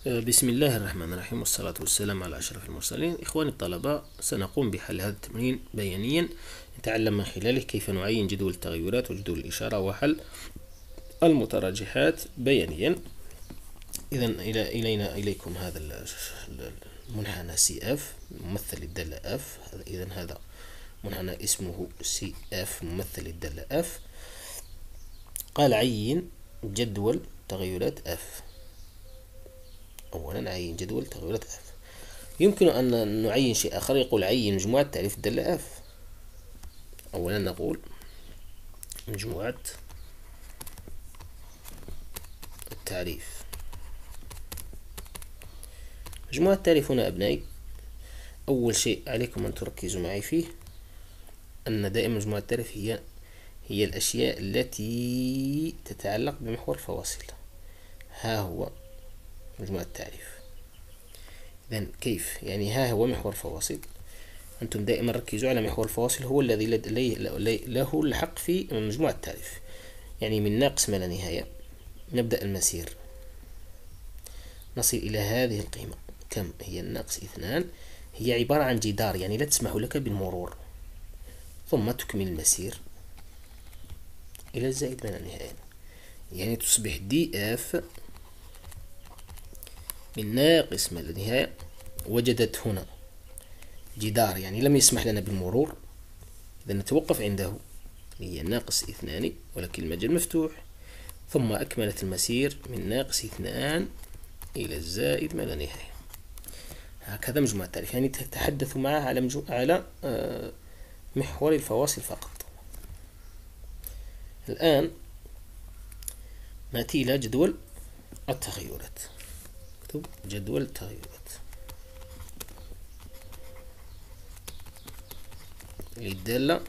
بسم الله الرحمن الرحيم، والصلاة والسلام على أشرف المرسلين. إخواني الطلبة، سنقوم بحل هذا التمرين بيانيا، نتعلم من خلاله كيف نعين جدول التغيرات وجدول الإشارة وحل المتراجحات بيانيا. إذا إليكم هذا المنحنى سي اف ممثل للدالة اف. إذا هذا منحنى اسمه سي اف ممثل للدالة اف. قال عين جدول تغيرات اف. أولا عين جدول تغيرات اف. يمكن أن نعين شيء آخر، يقول عين مجموعة تعريف الدالة اف. أولا نقول مجموعة التعريف. مجموعة التعريف هنا أبنائي، أول شيء عليكم أن تركزوا معي فيه أن دائما مجموعة التعريف هي الأشياء التي تتعلق بمحور الفواصل. ها هو مجموعة التعريف. إذن كيف؟ يعني ها هو محور الفواصل. أنتم دائما ركزوا على محور الفواصل، هو الذي له الحق في مجموعة التعريف. يعني من ناقص ما لا نهاية نبدأ المسير، نصل إلى هذه القيمة. كم هي؟ الناقص 2. هي عبارة عن جدار، يعني لا تسمح لك بالمرور. ثم تكمل المسير إلى الزائد ما لا نهاية، يعني تصبح دي اف من ناقص ما لا نهاية. وجدت هنا جدار، يعني لم يسمح لنا بالمرور، إذا نتوقف عنده. هي ناقص 2 ولكن المجال مفتوح. ثم أكملت المسير من ناقص 2 إلى الزائد ما لا نهاية. هكذا مجموعة التعريف، يعني تتحدث معها على محور الفواصل فقط. الآن نأتي إلى جدول التغيرات. اكتب جدول التغيرات للدالة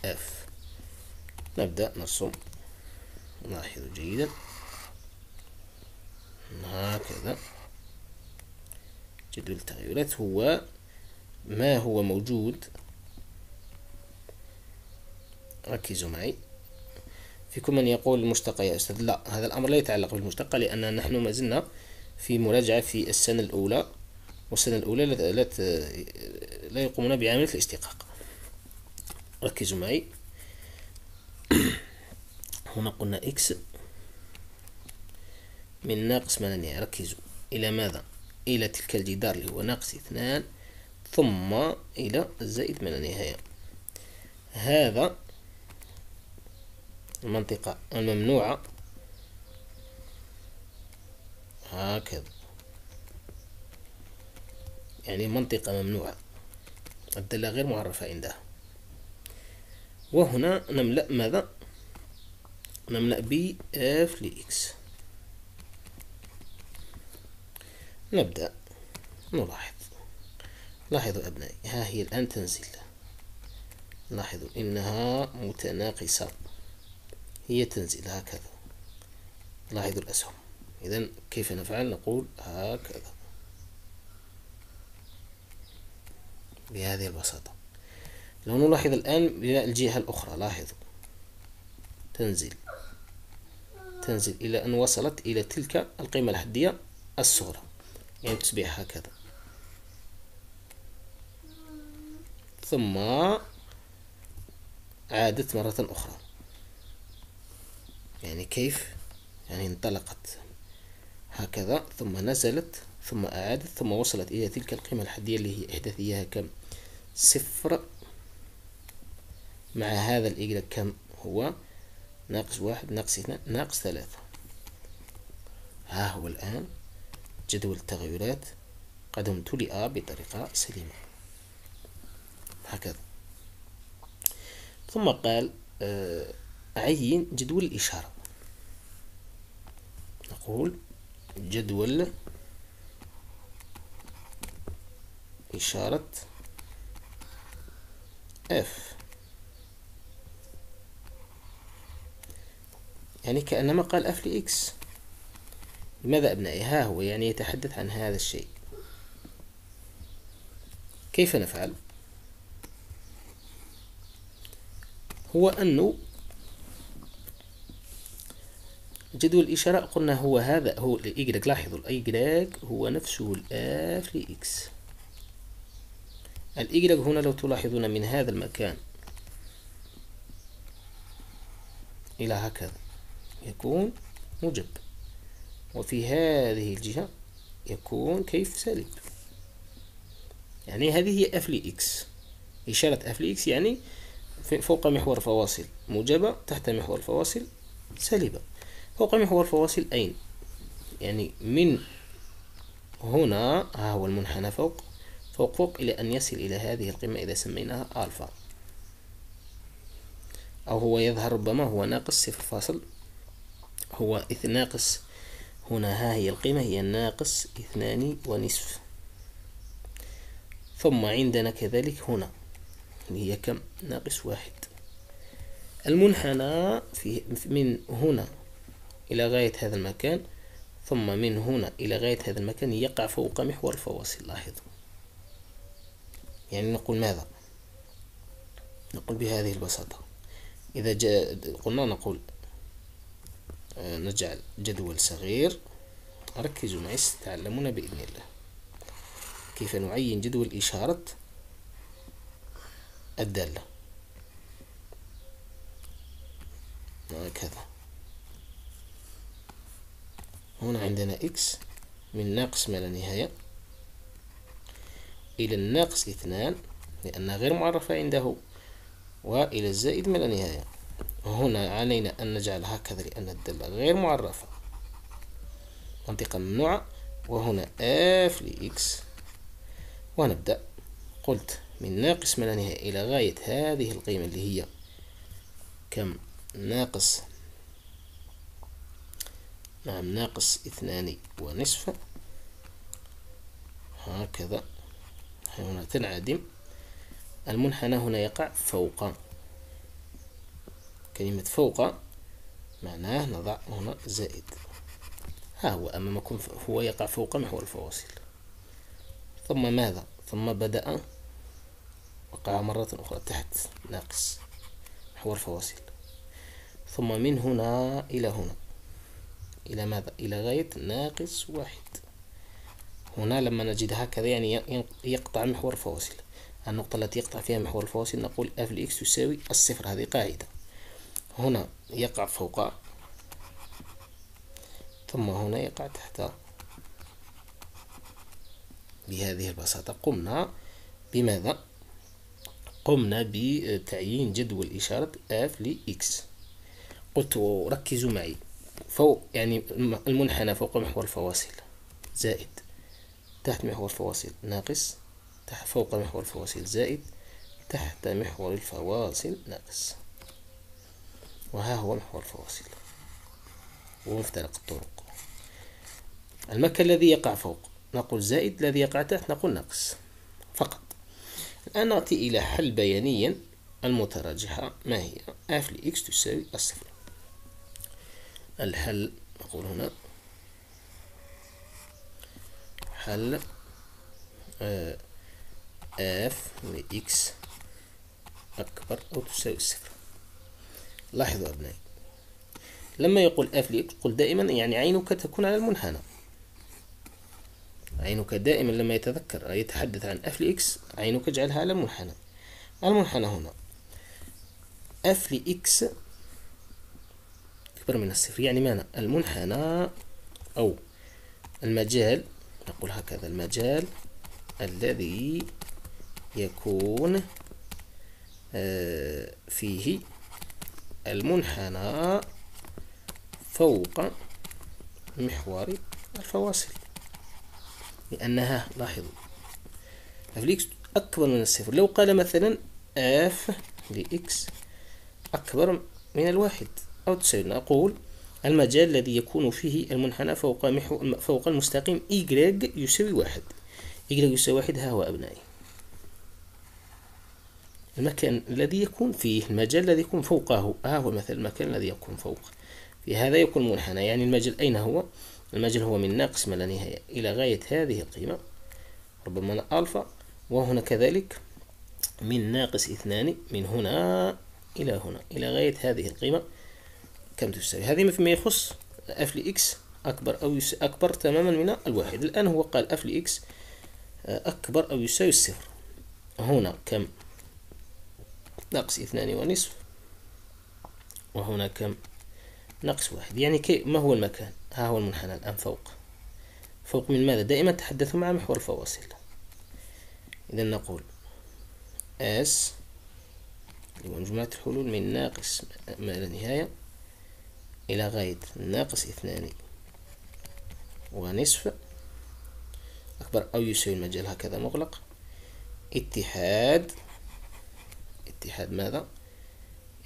F. نبدأ نرسم. لاحظوا جيدا هكذا. جدول التغيرات هو ما هو موجود، ركزوا معي. فيكم من يقول المشتقة يا أستاذ. لا، هذا الأمر لا يتعلق بالمشتقة، لأن نحن ما زلنا في مراجعة في السنة الأولى، والسنة الأولى لا يقومون بعملية الاشتقاق. ركزوا معي. هنا قلنا إكس من ناقص ما لا نهاية. ركزوا إلى ماذا؟ إلى تلك الجدار اللي هو ناقص 2، ثم إلى الزائد ما لا نهاية. هذا المنطقة الممنوعة هكذا، يعني منطقة ممنوعة، الدالة غير معرفة عندها. وهنا نملأ ماذا؟ نملأ ب اف لإكس. نبدأ نلاحظ. لاحظوا أبنائي، ها هي الآن تنزل. لاحظوا إنها متناقصة، هي تنزل هكذا. لاحظوا الأسهم. إذن كيف نفعل؟ نقول هكذا بهذه البساطة. لو نلاحظ الآن إلى الجهة الأخرى، لاحظوا تنزل إلى أن وصلت إلى تلك القيمة الحدية الصغرى، يعني تصبح هكذا. ثم عادت مرة أخرى. يعني كيف؟ يعني انطلقت هكذا، ثم نزلت، ثم أعادت، ثم وصلت إلى تلك القيمة الحدية اللي هي إحداث إياها كم؟ 0 مع هذا الإجراء كم هو؟ ناقص 1 ناقص 2 ناقص 3. ها هو الآن جدول التغيرات قد امتلئ بطريقة سليمة هكذا. ثم قال عين جدول الإشارة. نقول جدول إشارة F. يعني كأنما قال F لإكس. لماذا أبنائي؟ ها هو يعني يتحدث عن هذا الشيء. كيف نفعل؟ هو أنه جدول الإشارة قلنا هو هذا، هو الإيجريك. لاحظوا الإيجريك هو نفسه الآف لإكس. الإيجريك هنا لو تلاحظون من هذا المكان إلى هكذا يكون موجب، وفي هذه الجهة يكون كيف سالب. يعني هذه هي اف لإكس. إشارة اف لإكس يعني فوق محور الفواصل موجبة، تحت محور الفواصل سالبة. فوق محور الفواصل أين؟ يعني من هنا، ها هو المنحنى فوق فوق فوق إلى أن يصل إلى هذه القمة إذا سميناها ألفا، أو هو يظهر ربما هو ناقص 0. هو ناقص هنا، ها هي القيمة هي ناقص 2.5. ثم عندنا كذلك هنا اللي هي كم؟ ناقص 1. المنحنى من هنا إلى غاية هذا المكان، ثم من هنا إلى غاية هذا المكان يقع فوق محور الفواصل. لاحظوا، يعني نقول ماذا؟ نقول بهذه البساطة. إذا قلنا نقول نجعل جدول صغير. ركزوا معي ستتعلمون بإذن الله كيف نعين جدول إشارة الدالة. هكذا هنا عندنا إكس من ناقص ما لا نهاية إلى الناقص 2 لأنها غير معرفة عنده، وإلى الزائد ما لا نهاية. هنا علينا أن نجعل هكذا لأن الدالة غير معرفة، منطقة ممنوعة. وهنا اف لإكس، ونبدأ. قلت من ناقص ما لا نهاية إلى غاية هذه القيمة اللي هي كم؟ ناقص، نعم ناقص 2.5. هكذا هنا تنعدم. المنحنى هنا يقع فوق. كلمة فوق معناه نضع هنا زائد. ها هو أمامكم، هو يقع فوق محور الفواصل. ثم ماذا؟ ثم بدأ وقع مرة أخرى تحت ناقص محور الفواصل. ثم من هنا إلى هنا إلى ماذا؟ إلى غاية ناقص 1. هنا لما نجد هكذا يعني يقطع محور الفواصل. النقطة التي يقطع فيها محور الفواصل نقول اف لإكس تساوي 0. هذه قاعدة. هنا يقع فوق، ثم هنا يقع تحت. بهذه البساطة قمنا بماذا؟ قمنا بتعيين جدول إشارة اف لإكس. قلت ركزوا معي، فوق يعني المنحنى فوق محور الفواصل زائد، تحت محور الفواصل ناقص، تحت فوق محور الفواصل زائد، تحت محور الفواصل ناقص. وها هو محور الفواصل ومفترق الطرق. المكان الذي يقع فوق نقول زائد، الذي يقع تحت نقول ناقص فقط. الآن نأتي إلى حل بيانيا المتراجحة. ما هي؟ اف لإكس تساوي 0. الحل نقول هنا حل اف لإكس أكبر أو تساوي 0. لاحظوا أبنائي، لما يقول اف لإكس قل دائما يعني عينك تكون على المنحنى. عينك دائما لما يتحدث عن اف لإكس عينك اجعلها على المنحنى. المنحنى هنا اف لإكس أكبر من 0، يعني ماذا؟ المنحنى أو المجال، نقول هكذا، المجال الذي يكون فيه المنحنى فوق محور الفواصل، لأنها لاحظوا اف لإكس أكبر من 0. لو قال مثلا اف لإكس أكبر من 1 أو تساوي، نقول المجال الذي يكون فيه المنحنى فوق المستقيم y يساوي 1. y يساوي 1 ها هو أبنائي المكان الذي يكون فيه المجال الذي يكون فوقه. ها هو مثلا المكان الذي يكون فوق، في هذا يكون منحنى. يعني المجال أين هو؟ المجال هو من ناقص ما لا نهاية إلى غاية هذه القيمة ربما ألفا، وهنا كذلك من ناقص 2 من هنا إلى هنا إلى غاية هذه القيمة كم تساوي. هذه فيما يخص اف لإكس أكبر تماما من الواحد. الآن هو قال اف لإكس أكبر أو يساوي الصفر. هنا كم؟ ناقص 2.5، وهنا كم؟ ناقص 1. يعني ما هو المكان؟ ها هو المنحنى الآن فوق من ماذا؟ دائما تحدثوا مع محور الفواصل. إذا نقول اس اللي هو مجموعة الحلول من ناقص ما لا نهاية إلى غاية ناقص 2.5 أكبر أو يساوي المجال هكذا مغلق اتحاد ماذا؟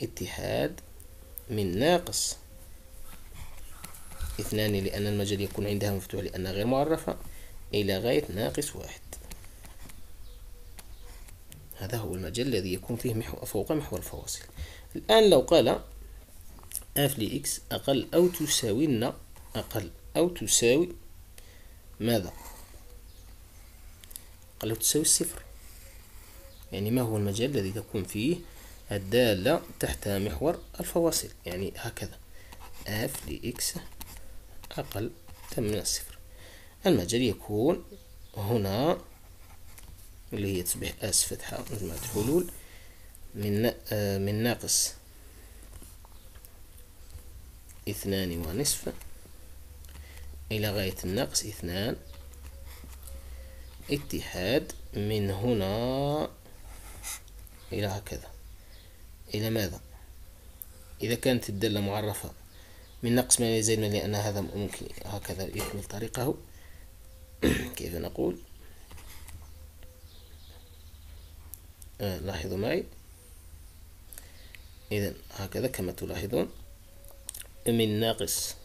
اتحاد من ناقص 2 لأن المجال يكون عندها مفتوح لأنها غير معرفة إلى غاية ناقص 1. هذا هو المجال الذي يكون فيه فوق محور الفواصل. الآن لو قال اف لإكس أقل أو تساوي ماذا؟ أقل أو تساوي الصفر. يعني ما هو المجال الذي تكون فيه الدالة تحت محور الفواصل؟ يعني هكذا اف لإكس أقل من الصفر. المجال يكون هنا اللي هي تصبح اس فتحة مجموعة الحلول من ناقص 2.5 إلى غاية الناقص 2 اتحاد من هنا إلى هكذا. إلى ماذا؟ إذا كانت الدالة معرفة من ناقص ما يزيد من، لأن هذا ممكن هكذا يكمل طريقه. كيف نقول؟ لاحظوا معي. إذن هكذا كما تلاحظون من ناقص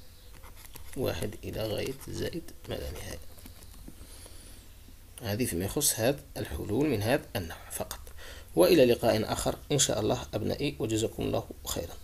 1 إلى غاية زائد ما لا نهاية. هذه فيما يخص هذا الحلول من هذا النوع فقط. وإلى لقاء آخر إن شاء الله أبنائي، وجزاكم الله خيرا.